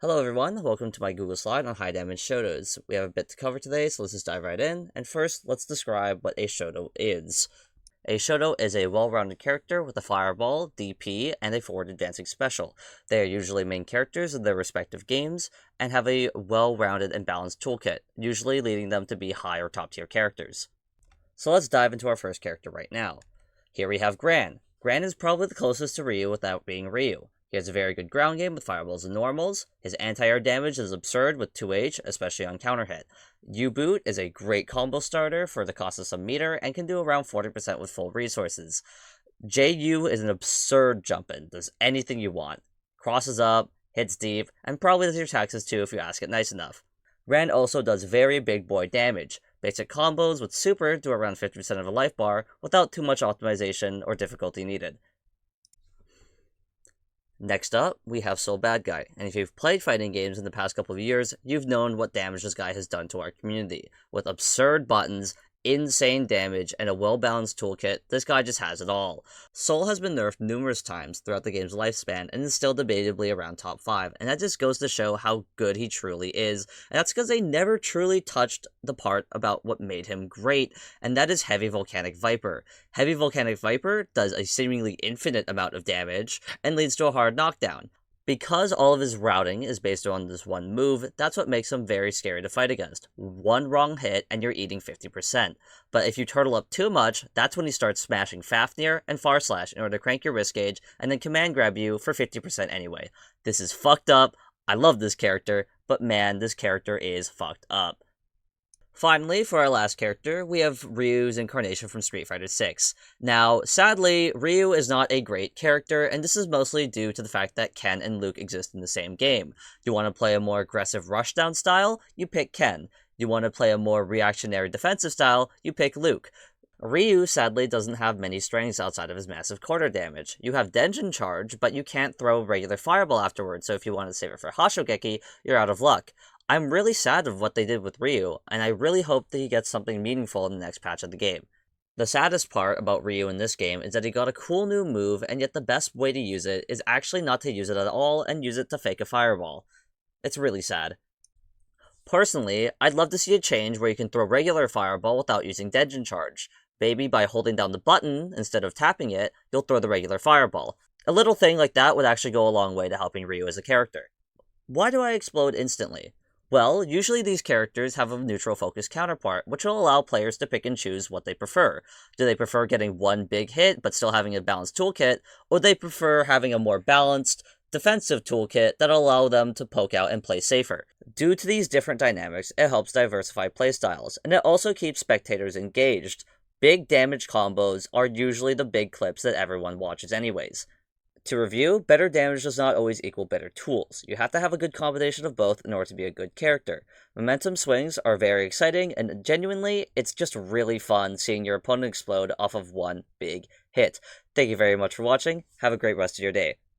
Hello everyone, welcome to my Google slide on high damage Shotos. We have a bit to cover today, so let's just dive right in. And first, let's describe what a Shoto is. A Shoto is a well-rounded character with a fireball, DP, and a forward advancing special. They are usually main characters in their respective games, and have a well-rounded and balanced toolkit, usually leading them to be high or top tier characters. So let's dive into our first character right now. Here we have Gran. Gran is probably the closest to Ryu without being Ryu. He has a very good ground game with fireballs and normals. His anti-air damage is absurd with 2H, especially on counter hit. U-Boot is a great combo starter for the cost of some meter and can do around 40% with full resources. JU is an absurd jump-in, does anything you want. Crosses up, hits deep, and probably does your taxes too if you ask it nice enough. Ren also does very big boy damage. Basic combos with super do around 50% of a life bar without too much optimization or difficulty needed. Next up, we have Soul Bad Guy, and if you've played fighting games in the past couple of years, you've known what damage this guy has done to our community. With absurd buttons, insane damage, and a well-balanced toolkit, this guy just has it all. Soul has been nerfed numerous times throughout the game's lifespan, and is still debatably around top 5, and that just goes to show how good he truly is, and that's because they never truly touched the part about what made him great, and that is Heavy Volcanic Viper. Heavy Volcanic Viper does a seemingly infinite amount of damage, and leads to a hard knockdown. Because all of his routing is based on this one move, that's what makes him very scary to fight against. One wrong hit and you're eating 50%. But if you turtle up too much, that's when he starts smashing Fafnir and Far Slash in order to crank your risk gauge and then command grab you for 50% anyway. This is fucked up. I love this character, but man, this character is fucked up. Finally, for our last character, we have Ryu's incarnation from Street Fighter 6. Now, sadly, Ryu is not a great character, and this is mostly due to the fact that Ken and Luke exist in the same game. You want to play a more aggressive rushdown style? You pick Ken. You want to play a more reactionary defensive style? You pick Luke. Ryu, sadly, doesn't have many strengths outside of his massive quarter damage. You have Denjin Charge, but you can't throw regular Fireball afterwards, so if you want to save it for Hashogeki, you're out of luck. I'm really sad of what they did with Ryu, and I really hope that he gets something meaningful in the next patch of the game. The saddest part about Ryu in this game is that he got a cool new move, and yet the best way to use it is actually not to use it at all and use it to fake a fireball. It's really sad. Personally, I'd love to see a change where you can throw regular fireball without using Denjin Charge. Maybe by holding down the button instead of tapping it, you'll throw the regular fireball. A little thing like that would actually go a long way to helping Ryu as a character. Why do I explode instantly? Well, usually these characters have a neutral focus counterpart, which will allow players to pick and choose what they prefer. Do they prefer getting one big hit but still having a balanced toolkit, or they prefer having a more balanced, defensive toolkit that'll allow them to poke out and play safer? Due to these different dynamics, it helps diversify playstyles, and it also keeps spectators engaged. Big damage combos are usually the big clips that everyone watches anyways. To review, better damage does not always equal better tools. You have to have a good combination of both in order to be a good character. Momentum swings are very exciting, and genuinely, it's just really fun seeing your opponent explode off of one big hit. Thank you very much for watching. Have a great rest of your day.